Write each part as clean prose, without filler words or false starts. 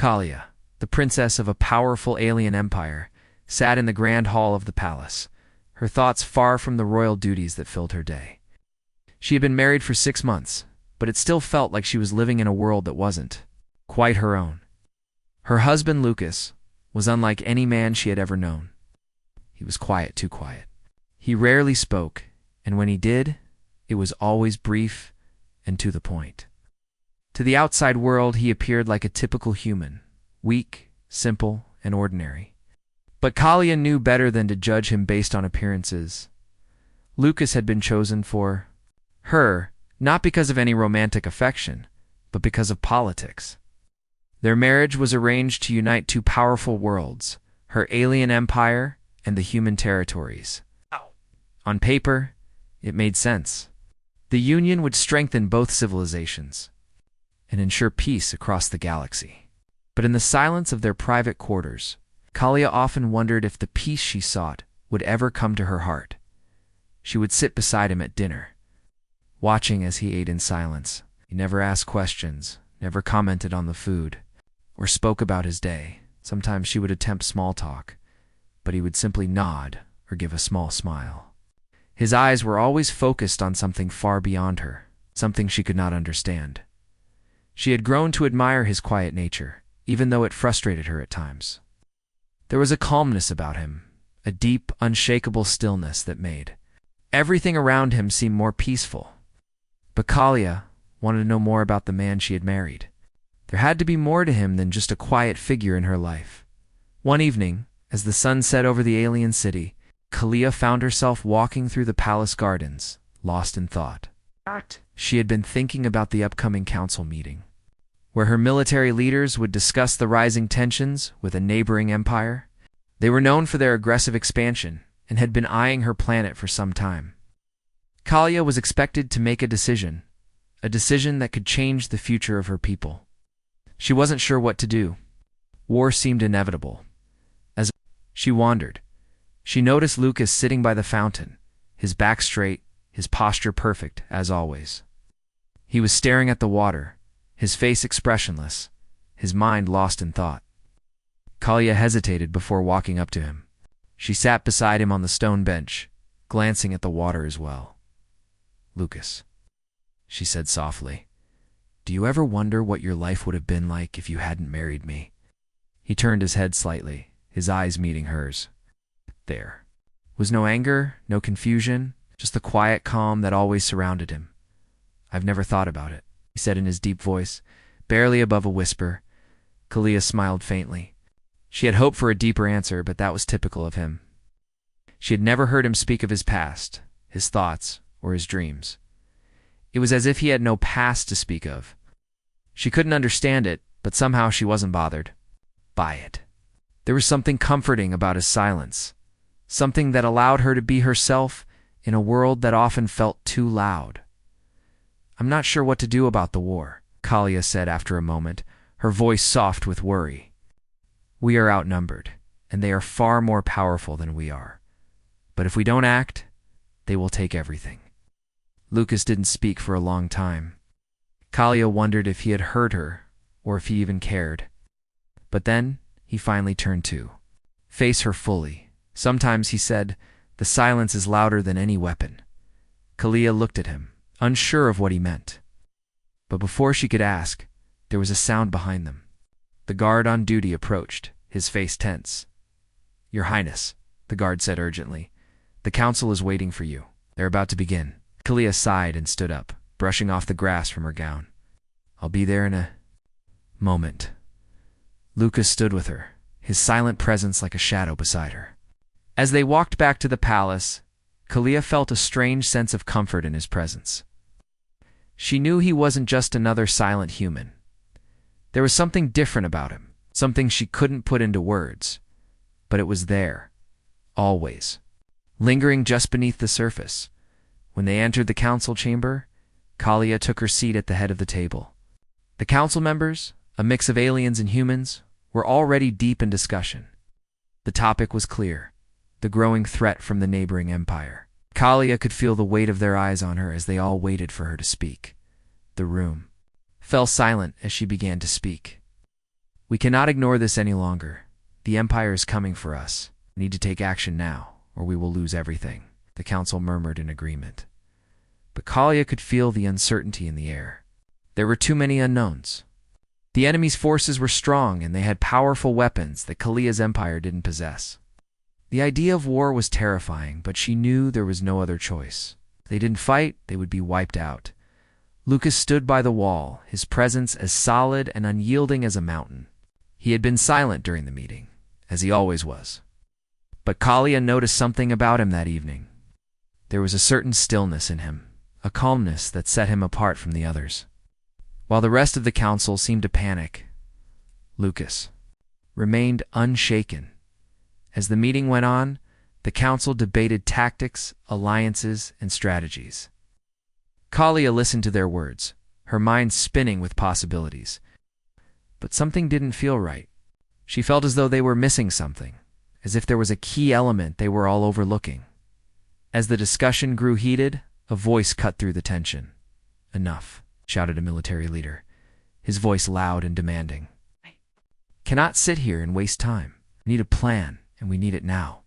Kalia, the princess of a powerful alien empire, sat in the grand hall of the palace, her thoughts far from the royal duties that filled her day. She had been married for 6 months, but it still felt like she was living in a world that wasn't quite her own. Her husband, Lucas, was unlike any man she had ever known. He was quiet, too quiet. He rarely spoke, and when he did, it was always brief and to the point. To the outside world, he appeared like a typical human, weak, simple, and ordinary. But Kalia knew better than to judge him based on appearances. Lucas had been chosen for her, not because of any romantic affection, but because of politics. Their marriage was arranged to unite two powerful worlds, her alien empire and the human territories. On paper, it made sense. The union would strengthen both civilizations and ensure peace across the galaxy. But in the silence of their private quarters, Kalia often wondered if the peace she sought would ever come to her heart. She would sit beside him at dinner, watching as he ate in silence. He never asked questions, never commented on the food, or spoke about his day. Sometimes she would attempt small talk, but he would simply nod or give a small smile. His eyes were always focused on something far beyond her, something she could not understand. She had grown to admire his quiet nature, even though it frustrated her at times. There was a calmness about him, a deep, unshakable stillness that made everything around him seem more peaceful. But Kalia wanted to know more about the man she had married. There had to be more to him than just a quiet figure in her life. One evening, as the sun set over the alien city, Kalia found herself walking through the palace gardens, lost in thought. She had been thinking about the upcoming council meeting, where her military leaders would discuss the rising tensions with a neighboring empire. They were known for their aggressive expansion and had been eyeing her planet for some time. Kalia was expected to make a decision that could change the future of her people. She wasn't sure what to do. War seemed inevitable. As she wandered, she noticed Lucas sitting by the fountain, his back straight, his posture perfect, as always. He was staring at the water, his face expressionless, his mind lost in thought. Kalia hesitated before walking up to him. She sat beside him on the stone bench, glancing at the water as well. "Lucas," she said softly, "do you ever wonder what your life would have been like if you hadn't married me?" He turned his head slightly, his eyes meeting hers. There was no anger, no confusion, just the quiet calm that always surrounded him. "I've never thought about it," he said in his deep voice, barely above a whisper. Kalia smiled faintly. She had hoped for a deeper answer, but that was typical of him. She had never heard him speak of his past, his thoughts, or his dreams. It was as if he had no past to speak of. She couldn't understand it, but somehow she wasn't bothered by it. There was something comforting about his silence, something that allowed her to be herself in a world that often felt too loud. "I'm not sure what to do about the war," Kalia said after a moment, her voice soft with worry. "We are outnumbered, and they are far more powerful than we are. But if we don't act, they will take everything." Lucas didn't speak for a long time. Kalia wondered if he had heard her, or if he even cared. But then he finally turned to face her fully. Sometimes, he said, the silence is louder than any weapon. Kalia looked at him, unsure of what he meant. But before she could ask, there was a sound behind them. The guard on duty approached, his face tense. "Your Highness," the guard said urgently, "the council is waiting for you. They're about to begin." Kalia sighed and stood up, brushing off the grass from her gown. "I'll be there in a moment." Lucas stood with her, his silent presence like a shadow beside her. As they walked back to the palace, Kalia felt a strange sense of comfort in his presence. She knew he wasn't just another silent human. There was something different about him, something she couldn't put into words. But it was there, always, lingering just beneath the surface. When they entered the council chamber, Kalia took her seat at the head of the table. The council members, a mix of aliens and humans, were already deep in discussion. The topic was clear: the growing threat from the neighboring empire. Kalia could feel the weight of their eyes on her as they all waited for her to speak. The room fell silent as she began to speak. We cannot ignore this any longer. The Empire is coming for us. We need to take action now, or we will lose everything. The council murmured in agreement. But Kalia could feel the uncertainty in the air. There were too many unknowns. The enemy's forces were strong, and they had powerful weapons that Kalia's empire didn't possess. The idea of war was terrifying, but she knew there was no other choice. If they didn't fight, they would be wiped out. Lucas stood by the wall, his presence as solid and unyielding as a mountain. He had been silent during the meeting, as he always was. But Kalia noticed something about him that evening. There was a certain stillness in him, a calmness that set him apart from the others. While the rest of the council seemed to panic, Lucas remained unshaken. As the meeting went on, the council debated tactics, alliances, and strategies. Kalia listened to their words, her mind spinning with possibilities. But something didn't feel right. She felt as though they were missing something, as if there was a key element they were all overlooking. As the discussion grew heated, a voice cut through the tension. "Enough," shouted a military leader, his voice loud and demanding. "Cannot sit here and waste time. We need a plan, and we need it now."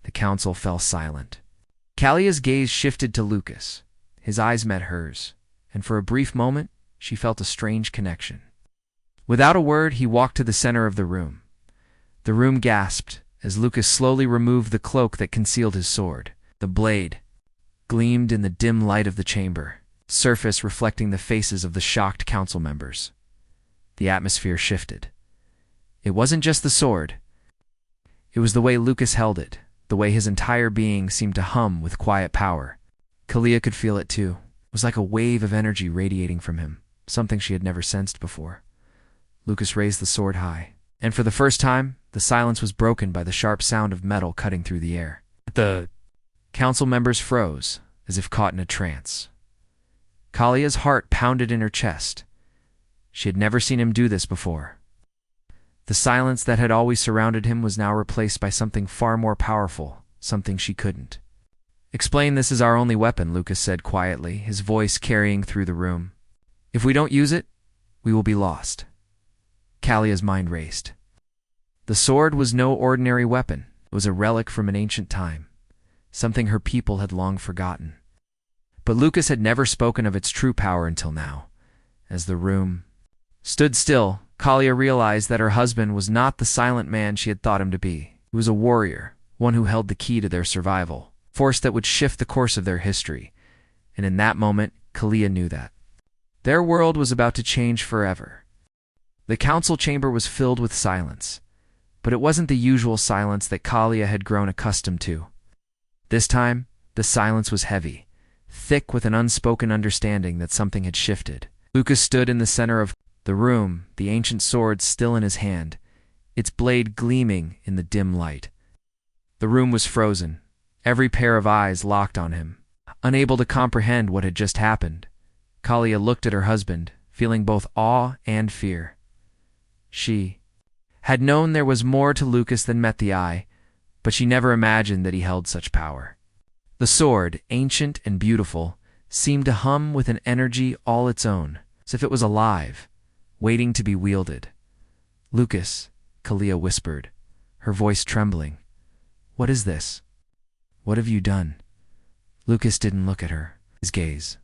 The council fell silent. Kalia's gaze shifted to Lucas. His eyes met hers, and for a brief moment, she felt a strange connection. Without a word, he walked to the center of the room. The room gasped as Lucas slowly removed the cloak that concealed his sword. The blade gleamed in the dim light of the chamber, surface reflecting the faces of the shocked council members. The atmosphere shifted. It wasn't just the sword. It was the way Lucas held it, the way his entire being seemed to hum with quiet power. Kalia could feel it too. It was like a wave of energy radiating from him, something she had never sensed before. Lucas raised the sword high, and for the first time, the silence was broken by the sharp sound of metal cutting through the air. The council members froze, as if caught in a trance. Kalia's heart pounded in her chest. She had never seen him do this before. The silence that had always surrounded him was now replaced by something far more powerful, something she couldn't. "Explain this is our only weapon," Lucas said quietly, his voice carrying through the room. "If we don't use it, we will be lost." Kalia's mind raced. The sword was no ordinary weapon. It was a relic from an ancient time, something her people had long forgotten. But Lucas had never spoken of its true power until now. As the room stood still, Kalia realized that her husband was not the silent man she had thought him to be. He was a warrior, one who held the key to their survival, force that would shift the course of their history. And in that moment, Kalia knew that. Their world was about to change forever. The council chamber was filled with silence, but it wasn't the usual silence that Kalia had grown accustomed to. This time, the silence was heavy, thick with an unspoken understanding that something had shifted. Lucas stood in the center of the room, the ancient sword still in his hand, its blade gleaming in the dim light. The room was frozen, every pair of eyes locked on him. Unable to comprehend what had just happened, Kalia looked at her husband, feeling both awe and fear. She had known there was more to Lucas than met the eye, but she never imagined that he held such power. The sword, ancient and beautiful, seemed to hum with an energy all its own, as if it was alive, waiting to be wielded. "Lucas," Kalia whispered, her voice trembling. "What is this? What have you done?" Lucas didn't look at her. His gaze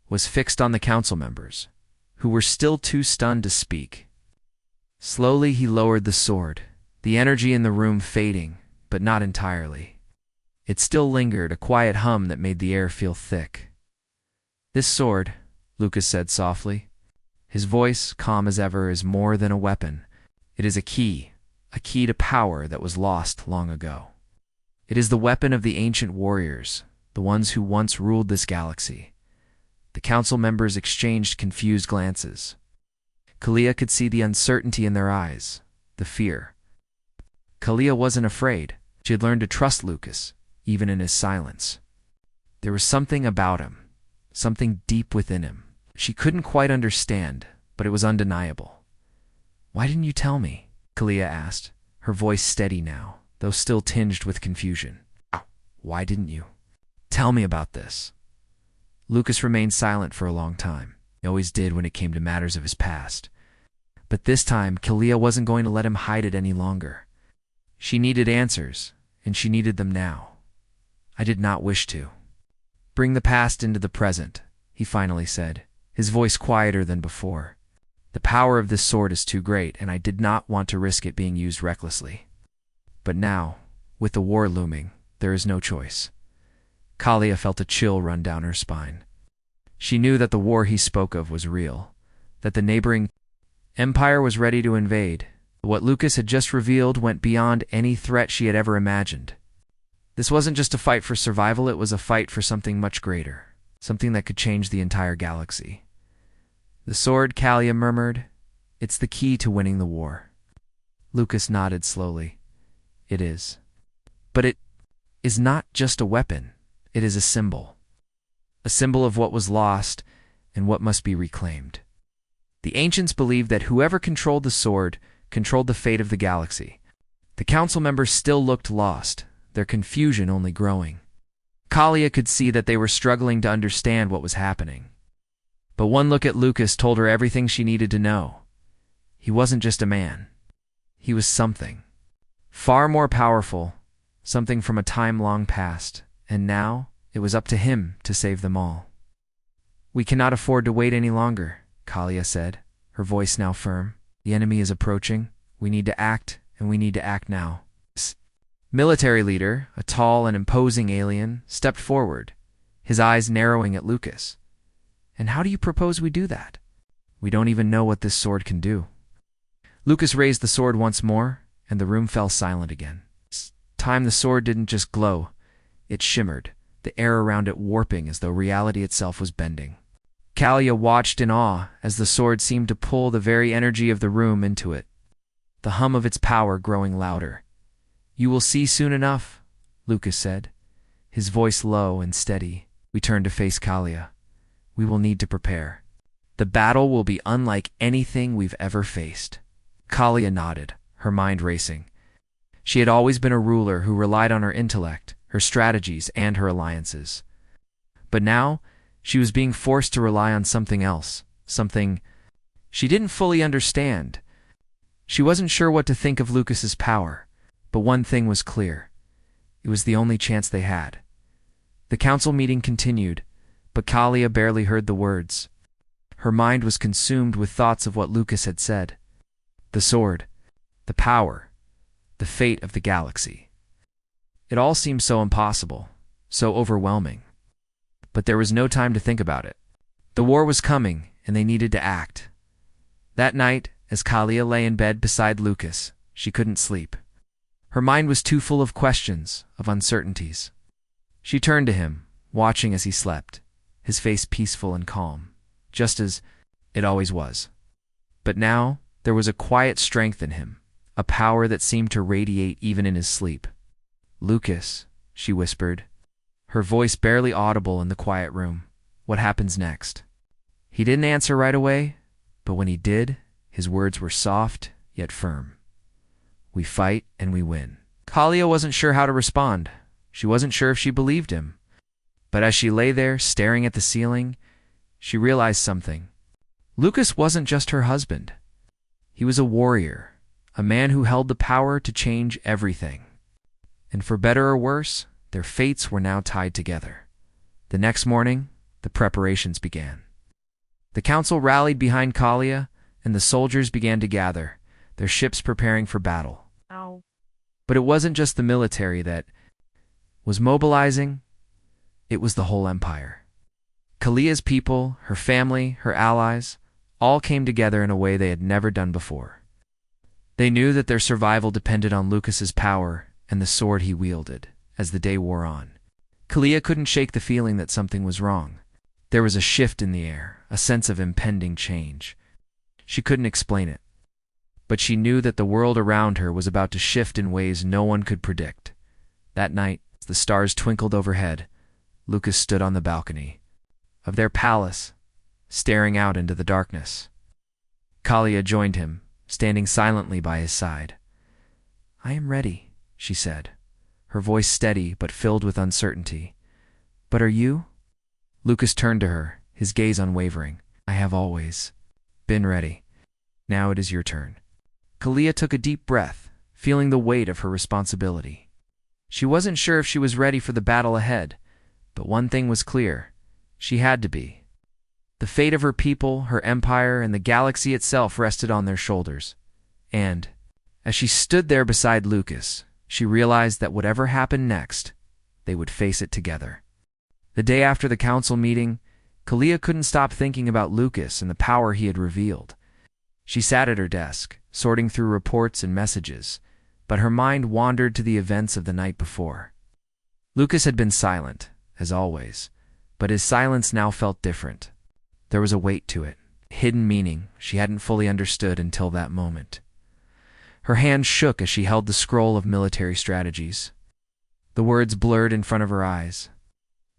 was fixed on the council members, who were still too stunned to speak. Slowly he lowered the sword, the energy in the room fading, but not entirely. It still lingered, a quiet hum that made the air feel thick. "This sword," Lucas said softly, his voice calm as ever, "is more than a weapon. It is a key to power that was lost long ago. It is the weapon of the ancient warriors, the ones who once ruled this galaxy." The council members exchanged confused glances. Kalia could see the uncertainty in their eyes, the fear. Kalia wasn't afraid. She had learned to trust Lucas, even in his silence. There was something about him, something deep within him. She couldn't quite understand, but it was undeniable. "Why didn't you tell me?" Kalia asked, her voice steady now, though still tinged with confusion. "Why didn't you? Tell me about this." Lucas remained silent for a long time. He always did when it came to matters of his past. But this time, Kalia wasn't going to let him hide it any longer. She needed answers, and she needed them now. I did not wish to. Bring the past into the present, he finally said, his voice quieter than before. The power of this sword is too great, and I did not want to risk it being used recklessly. But now, with the war looming, there is no choice. Kalia felt a chill run down her spine. She knew that the war he spoke of was real, that the neighboring empire was ready to invade. What Lucas had just revealed went beyond any threat she had ever imagined. This wasn't just a fight for survival, it was a fight for something much greater, something that could change the entire galaxy. The sword, Kalia murmured, it's the key to winning the war. Lucas nodded slowly. It is. But it is not just a weapon, it is a symbol. A symbol of what was lost and what must be reclaimed. The ancients believed that whoever controlled the sword controlled the fate of the galaxy. The council members still looked lost, their confusion only growing. Kalia could see that they were struggling to understand what was happening. But one look at Lucas told her everything she needed to know. He wasn't just a man. He was something. Far more powerful, something from a time long past, and now it was up to him to save them all. We cannot afford to wait any longer, Kalia said, her voice now firm. The enemy is approaching. We need to act, and we need to act now. Military leader, a tall and imposing alien, stepped forward, his eyes narrowing at Lucas. And how do you propose we do that? We don't even know what this sword can do. Lucas raised the sword once more, and the room fell silent again. This time the sword didn't just glow, it shimmered, the air around it warping as though reality itself was bending. Kalia watched in awe as the sword seemed to pull the very energy of the room into it, the hum of its power growing louder. You will see soon enough, Lucas said, his voice low and steady. We turned to face Kalia. We will need to prepare. The battle will be unlike anything we've ever faced. Kalia nodded, her mind racing. She had always been a ruler who relied on her intellect, her strategies, and her alliances. But now, she was being forced to rely on something else, something she didn't fully understand. She wasn't sure what to think of Lucas's power, but one thing was clear. It was the only chance they had. The council meeting continued, but Kalia barely heard the words. Her mind was consumed with thoughts of what Lucas had said. The sword, the power, the fate of the galaxy. It all seemed so impossible, so overwhelming. But there was no time to think about it. The war was coming, and they needed to act. That night, as Kalia lay in bed beside Lucas, she couldn't sleep. Her mind was too full of questions, of uncertainties. She turned to him, watching as he slept, his face peaceful and calm, just as it always was. But now, there was a quiet strength in him, a power that seemed to radiate even in his sleep. Lucas, she whispered, her voice barely audible in the quiet room. What happens next? He didn't answer right away, but when he did, his words were soft yet firm. We fight and we win. Kalia wasn't sure how to respond. She wasn't sure if she believed him. But as she lay there, staring at the ceiling, she realized something. Lucas wasn't just her husband. He was a warrior, a man who held the power to change everything. And for better or worse, their fates were now tied together. The next morning, the preparations began. The council rallied behind Kalia, and the soldiers began to gather, their ships preparing for battle. Ow. But it wasn't just the military that was mobilizing, it was the whole empire. Kalia's people, her family, her allies, all came together in a way they had never done before. They knew that their survival depended on Lucas's power and the sword he wielded. As the day wore on, Kalia couldn't shake the feeling that something was wrong. There was a shift in the air, a sense of impending change. She couldn't explain it, but she knew that the world around her was about to shift in ways no one could predict. That night, as the stars twinkled overhead, Lucas stood on the balcony of their palace, staring out into the darkness. Kalia joined him, standing silently by his side. I am ready, she said, her voice steady but filled with uncertainty. But are you? Lucas turned to her, his gaze unwavering. I have always been ready. Now it is your turn." Kalia took a deep breath, feeling the weight of her responsibility. She wasn't sure if she was ready for the battle ahead, but one thing was clear: she had to be. The fate of her people, her empire, and the galaxy itself rested on their shoulders. And, as she stood there beside Lucas, she realized that whatever happened next, they would face it together. The day after the council meeting, Kalia couldn't stop thinking about Lucas and the power he had revealed. She sat at her desk, sorting through reports and messages, but her mind wandered to the events of the night before. Lucas had been silent, as always, but his silence now felt different. There was a weight to it, hidden meaning she hadn't fully understood until that moment. Her hand shook as she held the scroll of military strategies. The words blurred in front of her eyes.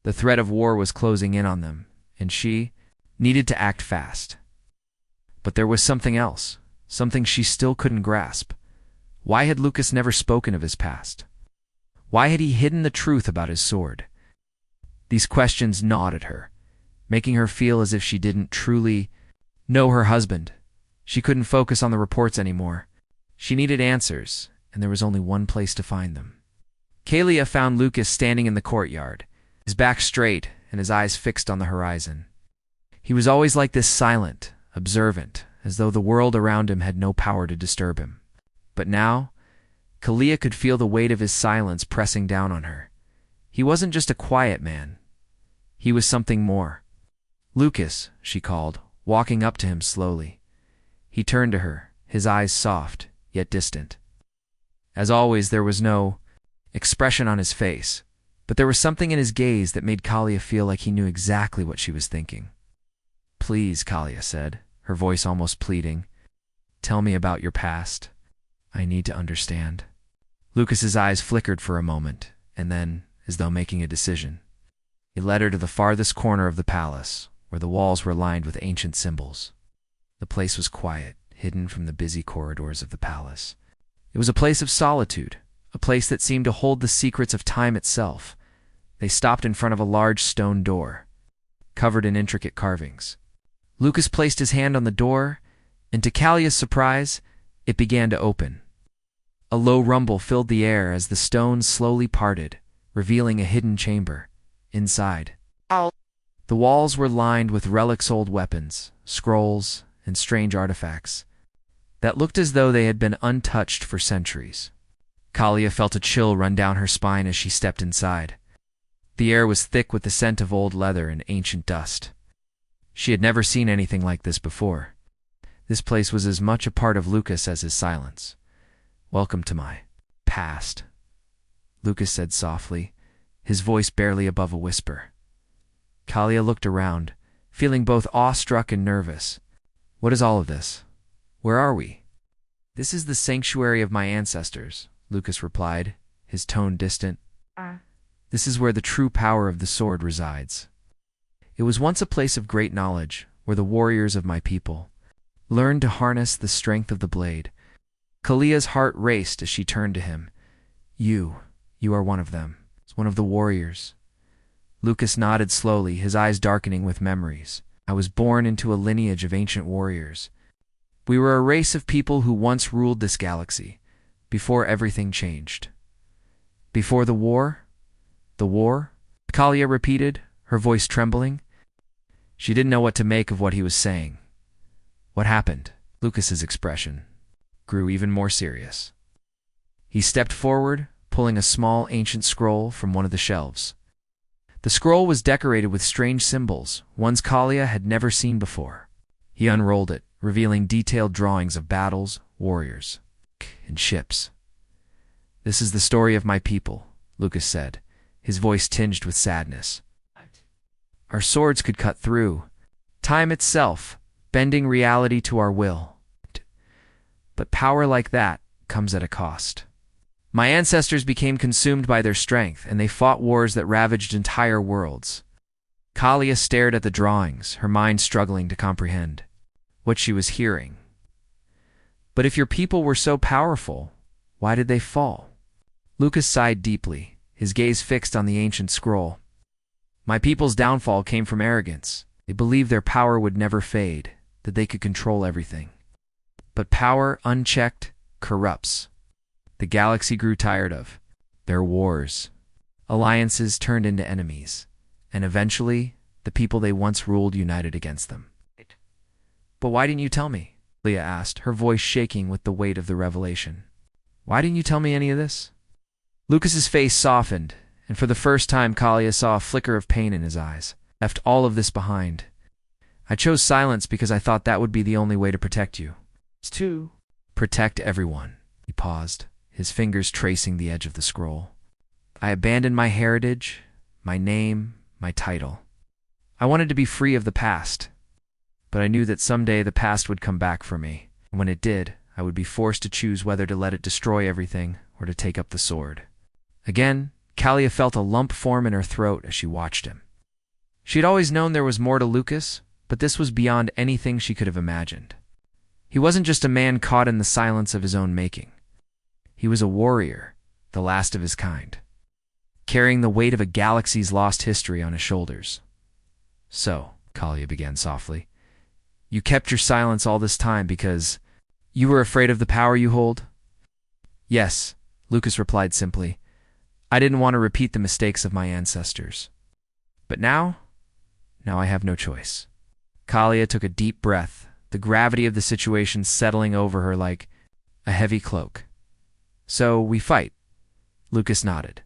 The threat of war was closing in on them, and she needed to act fast. But there was something else, something she still couldn't grasp. Why had Lucas never spoken of his past? Why had he hidden the truth about his sword? These questions gnawed at her, making her feel as if she didn't truly know her husband. She couldn't focus on the reports anymore. She needed answers, and there was only one place to find them. Kalia found Lucas standing in the courtyard, his back straight and his eyes fixed on the horizon. He was always like this, silent, observant, as though the world around him had no power to disturb him. But now, Kalia could feel the weight of his silence pressing down on her. He wasn't just a quiet man. He was something more. "Lucas," she called, walking up to him slowly. He turned to her, his eyes soft, yet distant. As always, there was no expression on his face, but there was something in his gaze that made Kalia feel like he knew exactly what she was thinking. "Please," Kalia said, her voice almost pleading, "tell me about your past. I need to understand." Lucas's eyes flickered for a moment, and then, as though making a decision, he led her to the farthest corner of the palace, where the walls were lined with ancient symbols. The place was quiet, hidden from the busy corridors of the palace. It was a place of solitude, a place that seemed to hold the secrets of time itself. They stopped in front of a large stone door, covered in intricate carvings. Lucas placed his hand on the door, and to Kalia's surprise, it began to open. A low rumble filled the air as the stones slowly parted, revealing a hidden chamber. Inside, the walls were lined with relics, old weapons, scrolls, and strange artifacts that looked as though they had been untouched for centuries. Kalia felt a chill run down her spine as she stepped inside. The air was thick with the scent of old leather and ancient dust. She had never seen anything like this before. This place was as much a part of Lucas as his silence. "Welcome to my past," Lucas said softly, his voice barely above a whisper. Kalia looked around, feeling both awestruck and nervous. "What is all of this? Where are we?" "This is the sanctuary of my ancestors," Lucas replied, his tone distant. "This is where the true power of the sword resides. It was once a place of great knowledge, where the warriors of my people learned to harness the strength of the blade." Kalia's heart raced as she turned to him. You are one of them, one of the warriors." Lucas nodded slowly, his eyes darkening with memories. "I was born into a lineage of ancient warriors. We were a race of people who once ruled this galaxy, before everything changed." "Before the war? The war?" Kalia repeated, her voice trembling. She didn't know what to make of what he was saying. "What happened?" Lucas's expression grew even more serious. He stepped forward, pulling a small ancient scroll from one of the shelves. The scroll was decorated with strange symbols, ones Kalia had never seen before. He unrolled it, revealing detailed drawings of battles, warriors, and ships. "This is the story of my people," Lucas said, his voice tinged with sadness. "Our swords could cut through time itself, bending reality to our will. But power like that comes at a cost. My ancestors became consumed by their strength, and they fought wars that ravaged entire worlds." Kalia stared at the drawings, her mind struggling to comprehend what she was hearing. "But if your people were so powerful, why did they fall?" Lucas sighed deeply, his gaze fixed on the ancient scroll. "My people's downfall came from arrogance. They believed their power would never fade, that they could control everything. But power, unchecked, corrupts. The galaxy grew tired of their wars. Alliances turned into enemies, and eventually, the people they once ruled united against them. "But why didn't you tell me?" Leah asked, her voice shaking with the weight of the revelation. "Why didn't you tell me any of this?" Lucas's face softened, and for the first time Kalia saw a flicker of pain in his eyes. "Left all of this behind. I chose silence because I thought that would be the only way to protect you. It's to protect everyone." He paused, his fingers tracing the edge of the scroll. "I abandoned my heritage, my name, my title. I wanted to be free of the past, but I knew that someday the past would come back for me. And when it did, I would be forced to choose whether to let it destroy everything or to take up the sword." Again, Kalia felt a lump form in her throat as she watched him. She had always known there was more to Lucas, but this was beyond anything she could have imagined. He wasn't just a man caught in the silence of his own making. He was a warrior, the last of his kind, carrying the weight of a galaxy's lost history on his shoulders. "So," Kalia began softly, "you kept your silence all this time because you were afraid of the power you hold?" "Yes," Lucas replied simply. "I didn't want to repeat the mistakes of my ancestors. But now I have no choice." Kalia took a deep breath, the gravity of the situation settling over her like a heavy cloak. "So we fight?" Lucas nodded.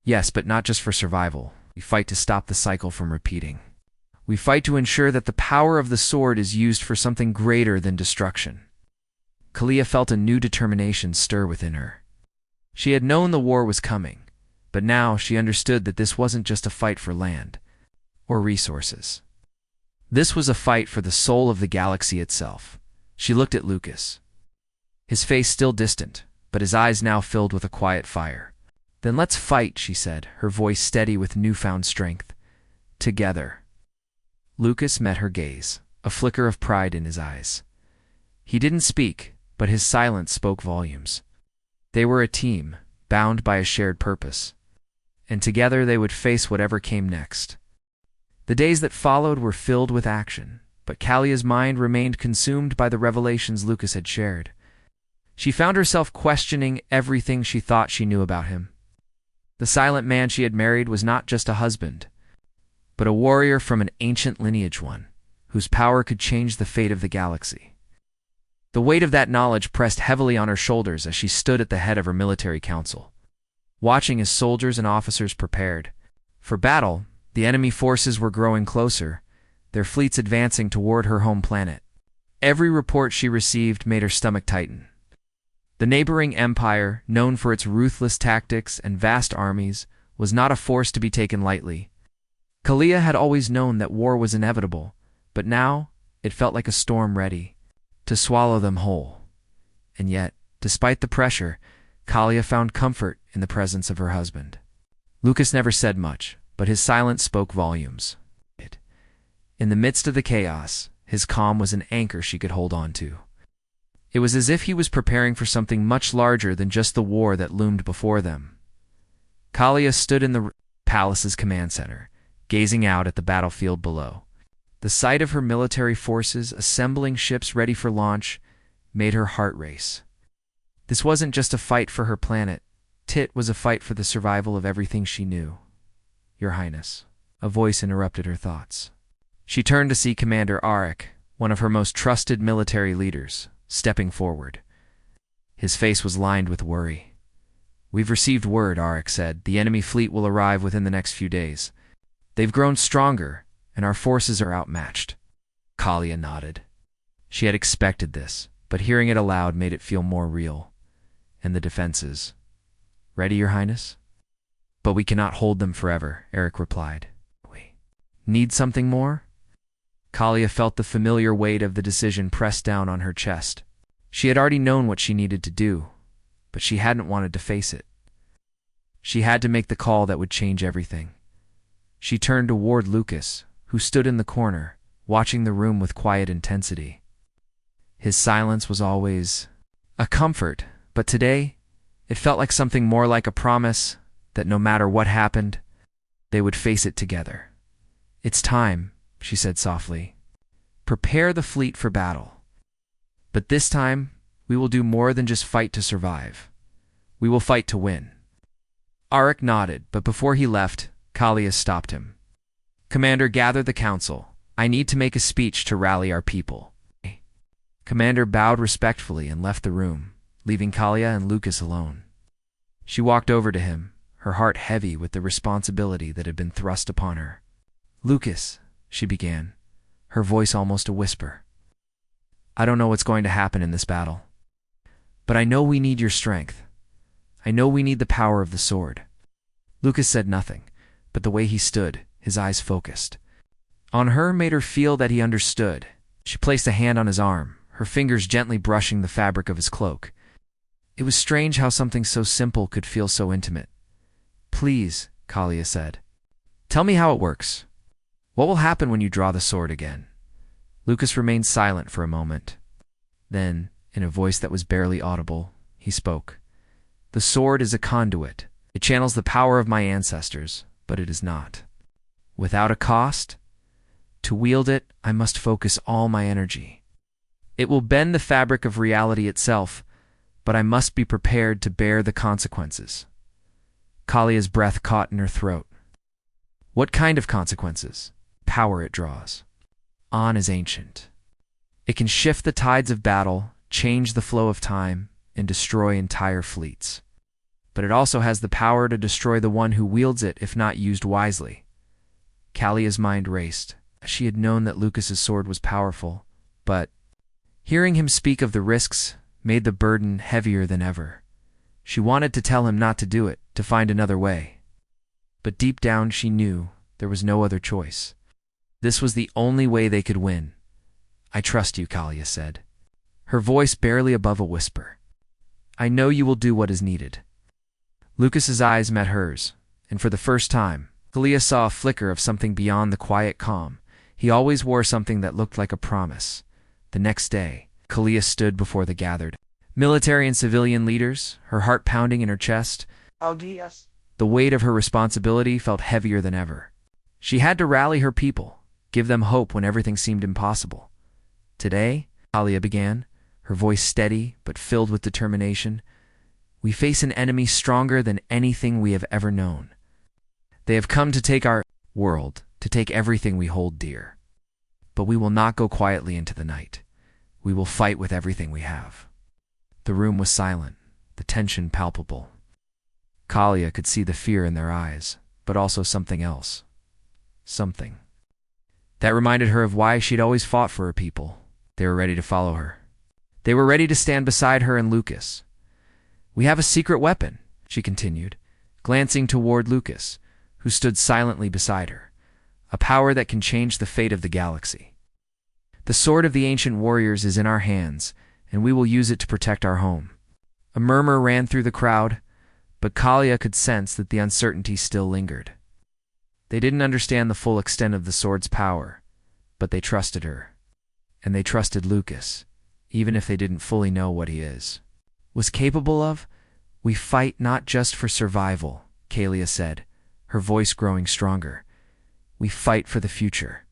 "Yes, but not just for survival. We fight to stop the cycle from repeating. We fight to ensure that the power of the sword is used for something greater than destruction." Kalia felt a new determination stir within her. She had known the war was coming, but now she understood that this wasn't just a fight for land or resources. This was a fight for the soul of the galaxy itself. She looked at Lucas. His face still distant, but his eyes now filled with a quiet fire. "Then let's fight," she said, her voice steady with newfound strength. "Together." Lucas met her gaze, a flicker of pride in his eyes. He didn't speak, but his silence spoke volumes. They were a team, bound by a shared purpose, and together they would face whatever came next. The days that followed were filled with action, but Kalia's mind remained consumed by the revelations Lucas had shared. She found herself questioning everything she thought she knew about him. The silent man she had married was not just a husband, but a warrior from an ancient lineage, one whose power could change the fate of the galaxy. The weight of that knowledge pressed heavily on her shoulders as she stood at the head of her military council, watching as soldiers and officers prepared for battle. The enemy forces were growing closer, their fleets advancing toward her home planet. Every report she received made her stomach tighten. The neighboring empire, known for its ruthless tactics and vast armies, was not a force to be taken lightly. Kalia had always known that war was inevitable, but now it felt like a storm ready to swallow them whole. And yet, despite the pressure, Kalia found comfort in the presence of her husband. Lucas never said much, but his silence spoke volumes. In the midst of the chaos, his calm was an anchor she could hold on to. It was as if he was preparing for something much larger than just the war that loomed before them. Kalia stood in the palace's command center, gazing out at the battlefield below. The sight of her military forces assembling ships ready for launch made her heart race. This wasn't just a fight for her planet. It was a fight for the survival of everything she knew. "Your Highness," a voice interrupted her thoughts. She turned to see Commander Arik, one of her most trusted military leaders, stepping forward. His face was lined with worry. "We've received word," Arik said. "The enemy fleet will arrive within the next few days. They've grown stronger, and our forces are outmatched." Kalia nodded. She had expected this, but hearing it aloud made it feel more real. "And the defenses? Ready, Your Highness?" "But we cannot hold them forever," Arik replied. "We need something more?" Kalia felt the familiar weight of the decision pressed down on her chest. She had already known what she needed to do, but she hadn't wanted to face it. She had to make the call that would change everything. She turned toward Lucas, who stood in the corner, watching the room with quiet intensity. His silence was always a comfort, but today it felt like something more like a promise that no matter what happened, they would face it together. "It's time," she said softly. "Prepare the fleet for battle." But this time, we will do more than just fight to survive. We will fight to win. Arik nodded, but before he left, Kalia stopped him. Commander, gather the council. I need to make a speech to rally our people. Commander bowed respectfully and left the room, leaving Kalia and Lucas alone. She walked over to him, her heart heavy with the responsibility that had been thrust upon her. Lucas, she began, her voice almost a whisper. I don't know what's going to happen in this battle, but I know we need your strength. I know we need the power of the sword. Lucas said nothing, but the way he stood, his eyes focused on her, made her feel that he understood. She placed a hand on his arm, her fingers gently brushing the fabric of his cloak. It was strange how something so simple could feel so intimate. Please, Kalia said. Tell me how it works. What will happen when you draw the sword again? Lucas remained silent for a moment. Then, in a voice that was barely audible, he spoke. The sword is a conduit. It channels the power of my ancestors, but it is not without a cost. To wield it, I must focus all my energy. It will bend the fabric of reality itself, but I must be prepared to bear the consequences. Kalia's breath caught in her throat. What kind of consequences? Power it draws. On is ancient. It can shift the tides of battle, change the flow of time, and destroy entire fleets. But it also has the power to destroy the one who wields it if not used wisely. Kalia's mind raced. She had known that Lucas's sword was powerful, but hearing him speak of the risks made the burden heavier than ever. She wanted to tell him not to do it, to find another way. But deep down she knew there was no other choice. This was the only way they could win. I trust you, Kalia said, her voice barely above a whisper. I know you will do what is needed. Lucas's eyes met hers, and for the first time, Kalia saw a flicker of something beyond the quiet calm. He always wore something that looked like a promise. The next day, Kalia stood before the gathered military and civilian leaders, her heart pounding in her chest. The weight of her responsibility felt heavier than ever. She had to rally her people, give them hope when everything seemed impossible. Today, Kalia began, her voice steady but filled with determination. We face an enemy stronger than anything we have ever known. They have come to take our world, to take everything we hold dear. But we will not go quietly into the night. We will fight with everything we have. The room was silent, the tension palpable. Kalia could see the fear in their eyes, but also something else. Something that reminded her of why she'd always fought for her people. They were ready to follow her. They were ready to stand beside her and Lucas. We have a secret weapon, she continued, glancing toward Lucas, who stood silently beside her. A power that can change the fate of the galaxy. The sword of the ancient warriors is in our hands, and we will use it to protect our home. A murmur ran through the crowd, but Kalia could sense that the uncertainty still lingered. They didn't understand the full extent of the sword's power, but they trusted her. And they trusted Lucas, even if they didn't fully know what he was capable of. We fight not just for survival, Kalia said, her voice growing stronger. We fight for the future.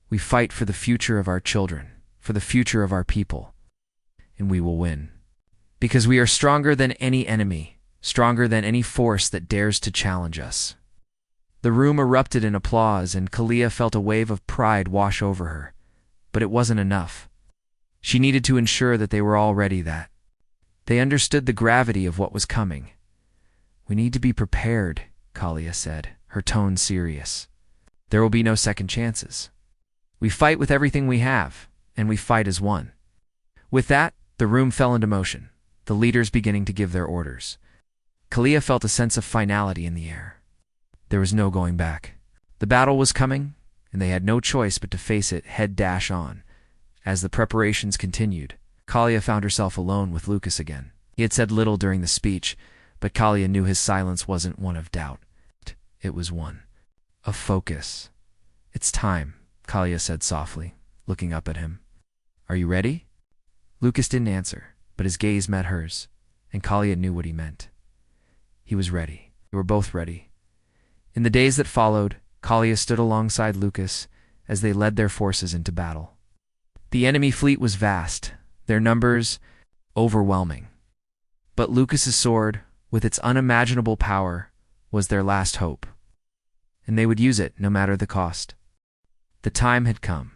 We fight for the future of our children, for the future of our people. And we will win. Because we are stronger than any enemy, stronger than any force that dares to challenge us. The room erupted in applause, and Kalia felt a wave of pride wash over her. But it wasn't enough. She needed to ensure that they were all ready, that they understood the gravity of what was coming. We need to be prepared, Kalia said, her tone serious. There will be no second chances. We fight with everything we have, and we fight as one. With that, the room fell into motion, the leaders beginning to give their orders. Kalia felt a sense of finality in the air. There was no going back. The battle was coming, and they had no choice but to face it head dash on. As the preparations continued, Kalia found herself alone with Lucas again. He had said little during the speech, but Kalia knew his silence wasn't one of doubt. It was one of focus. It's time, Kalia said softly, looking up at him. Are you ready? Lucas didn't answer, but his gaze met hers, and Kalia knew what he meant. He was ready. They were both ready. In the days that followed, Kalia stood alongside Lucas as they led their forces into battle. The enemy fleet was vast, their numbers overwhelming. But Lucas's sword, with its unimaginable power, was their last hope. And they would use it no matter the cost. The time had come.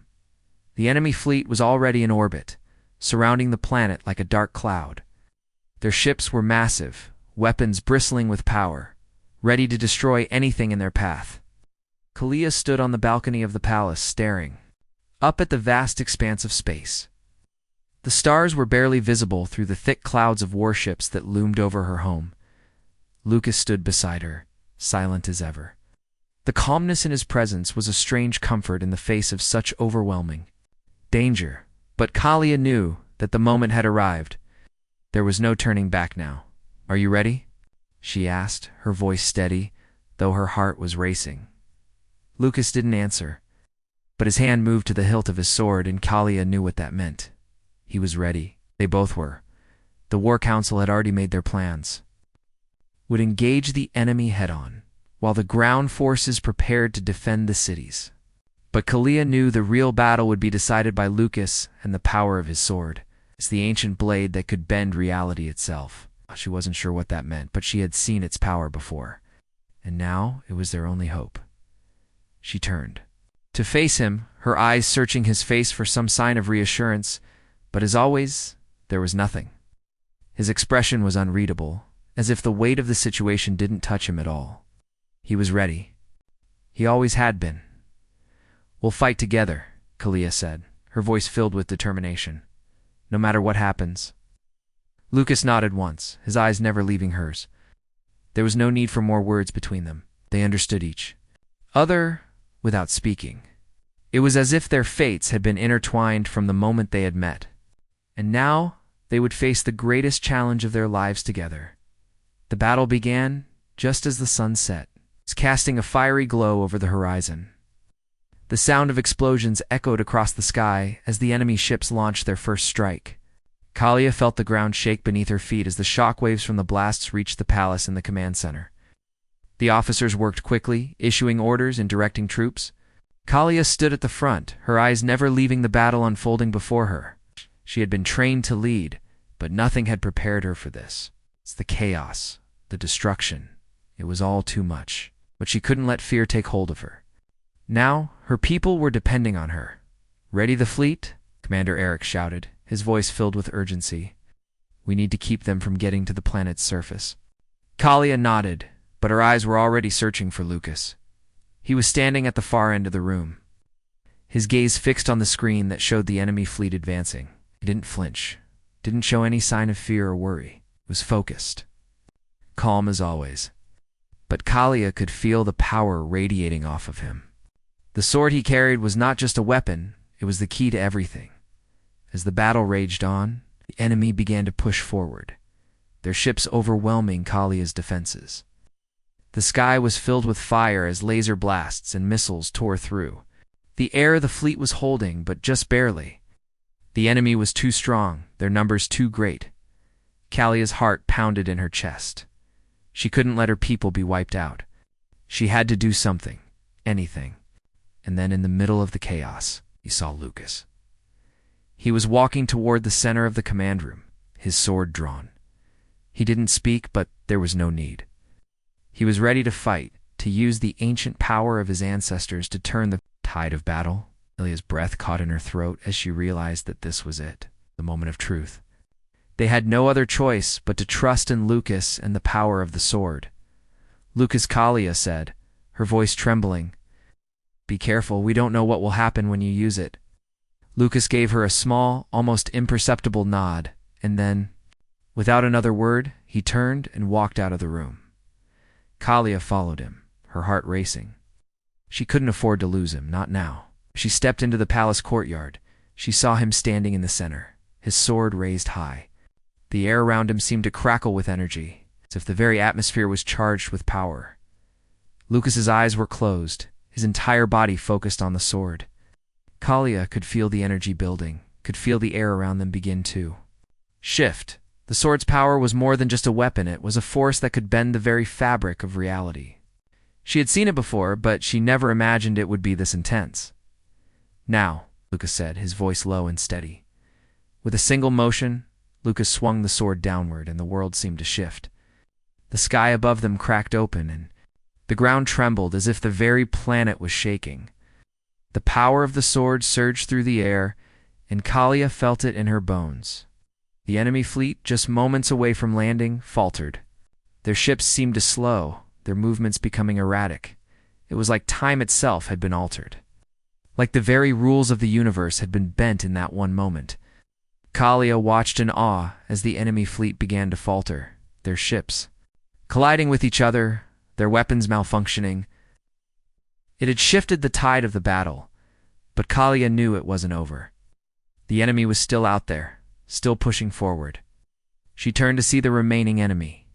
The enemy fleet was already in orbit, surrounding the planet like a dark cloud. Their ships were massive, weapons bristling with power, ready to destroy anything in their path. Kalia stood on the balcony of the palace, staring up at the vast expanse of space. The stars were barely visible through the thick clouds of warships that loomed over her home. Lucas stood beside her, silent as ever. The calmness in his presence was a strange comfort in the face of such overwhelming danger. But Kalia knew that the moment had arrived. There was no turning back now. "Are you ready?" she asked, her voice steady, though her heart was racing. Lucas didn't answer, but his hand moved to the hilt of his sword, and Kalia knew what that meant. He was ready. They both were. The War Council had already made their plans. Would engage the enemy head-on, while the ground forces prepared to defend the cities. But Kalia knew the real battle would be decided by Lucas and the power of his sword. It's the ancient blade that could bend reality itself. She wasn't sure what that meant, but she had seen its power before. And now it was their only hope. She turned to face him, her eyes searching his face for some sign of reassurance, but as always, there was nothing. His expression was unreadable, as if the weight of the situation didn't touch him at all. He was ready. He always had been. "We'll fight together," Kalia said, her voice filled with determination. "No matter what happens." Lucas nodded once, his eyes never leaving hers. There was no need for more words between them. They understood each other without speaking. It was as if their fates had been intertwined from the moment they had met. And now they would face the greatest challenge of their lives together. The battle began just as the sun set, casting a fiery glow over the horizon. The sound of explosions echoed across the sky as the enemy ships launched their first strike. Kalia felt the ground shake beneath her feet as the shockwaves from the blasts reached the palace and the command center. The officers worked quickly, issuing orders and directing troops. Kalia stood at the front, her eyes never leaving the battle unfolding before her. She had been trained to lead, but nothing had prepared her for this. It's the chaos, the destruction. It was all too much. But she couldn't let fear take hold of her. Now, her people were depending on her. "Ready the fleet?" Commander Eric shouted, his voice filled with urgency. "We need to keep them from getting to the planet's surface." Kalia nodded, but her eyes were already searching for Lucas. He was standing at the far end of the room, his gaze fixed on the screen that showed the enemy fleet advancing. He didn't flinch, didn't show any sign of fear or worry. He was focused, calm as always. But Kalia could feel the power radiating off of him. The sword he carried was not just a weapon, it was the key to everything. As the battle raged on, the enemy began to push forward, their ships overwhelming Kalia's defenses. The sky was filled with fire as laser blasts and missiles tore through. The air the fleet was holding, but just barely. The enemy was too strong, their numbers too great. Kalia's heart pounded in her chest. She couldn't let her people be wiped out. She had to do something, anything. And then in the middle of the chaos, he saw Lucas. He was walking toward the center of the command room, his sword drawn. He didn't speak, but there was no need. He was ready to fight, to use the ancient power of his ancestors to turn the tide of battle. Ilia's breath caught in her throat as she realized that this was it, the moment of truth. They had no other choice but to trust in Lucas and the power of the sword. "Lucas," Kalia said, her voice trembling. "Be careful, we don't know what will happen when you use it." Lucas gave her a small, almost imperceptible nod, and then, without another word, he turned and walked out of the room. Kalia followed him, her heart racing. She couldn't afford to lose him, not now. She stepped into the palace courtyard. She saw him standing in the center, his sword raised high. The air around him seemed to crackle with energy, as if the very atmosphere was charged with power. Lucas's eyes were closed, his entire body focused on the sword. Kalia could feel the energy building, could feel the air around them begin to shift. The sword's power was more than just a weapon, it was a force that could bend the very fabric of reality. She had seen it before, but she never imagined it would be this intense. "Now," Lucas said, his voice low and steady. With a single motion, Lucas swung the sword downward, and the world seemed to shift. The sky above them cracked open, and the ground trembled as if the very planet was shaking. The power of the sword surged through the air, and Kalia felt it in her bones. The enemy fleet, just moments away from landing, faltered. Their ships seemed to slow, their movements becoming erratic. It was like time itself had been altered. Like the very rules of the universe had been bent in that one moment. Kalia watched in awe as the enemy fleet began to falter, their ships colliding with each other, their weapons malfunctioning. It had shifted the tide of the battle, but Kalia knew it wasn't over. The enemy was still out there, still pushing forward. She turned to see the remaining enemy.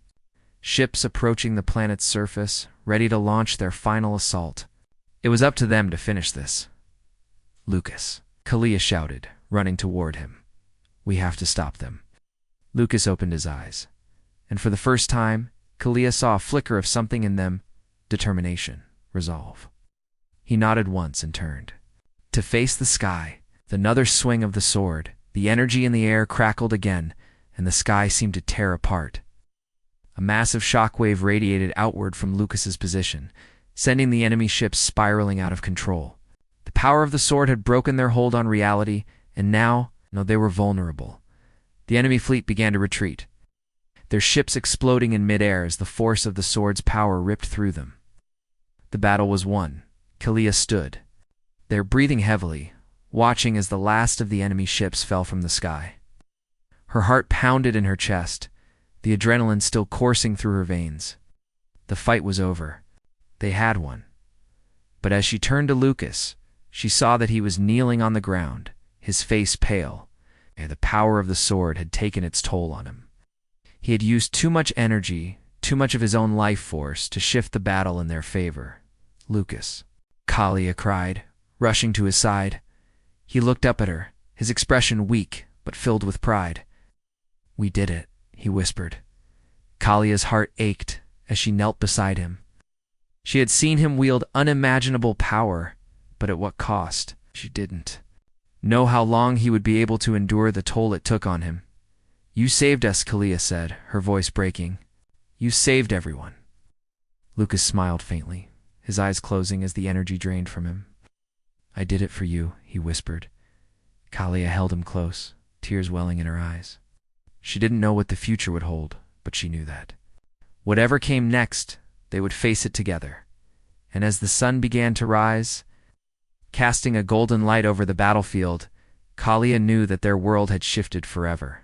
Ships approaching the planet's surface, ready to launch their final assault. It was up to them to finish this. "Lucas," Kalia shouted, running toward him. "We have to stop them." Lucas opened his eyes, and for the first time, Kalia saw a flicker of something in them: determination, resolve. He nodded once and turned to face the sky. With another swing of the sword, the energy in the air crackled again, and the sky seemed to tear apart. A massive shockwave radiated outward from Lucas's position, sending the enemy ships spiraling out of control. The power of the sword had broken their hold on reality, and now, they were vulnerable. The enemy fleet began to retreat, their ships exploding in midair as the force of the sword's power ripped through them. The battle was won. Kalia stood there, breathing heavily, watching as the last of the enemy ships fell from the sky. Her heart pounded in her chest, the adrenaline still coursing through her veins. The fight was over. They had won. But as she turned to Lucas, she saw that he was kneeling on the ground, his face pale, and the power of the sword had taken its toll on him. He had used too much energy, too much of his own life force to shift the battle in their favor. "Lucas," Kalia cried, rushing to his side. He looked up at her, his expression weak but filled with pride. "We did it," he whispered. Kalia's heart ached as she knelt beside him. She had seen him wield unimaginable power, but at what cost? She didn't know how long he would be able to endure the toll it took on him. "You saved us," Kalia said, her voice breaking. "You saved everyone." Lucas smiled faintly, his eyes closing as the energy drained from him. "I did it for you," he whispered. Kalia held him close, tears welling in her eyes. She didn't know what the future would hold, but she knew that whatever came next, they would face it together. And as the sun began to rise, casting a golden light over the battlefield, Kalia knew that their world had shifted forever.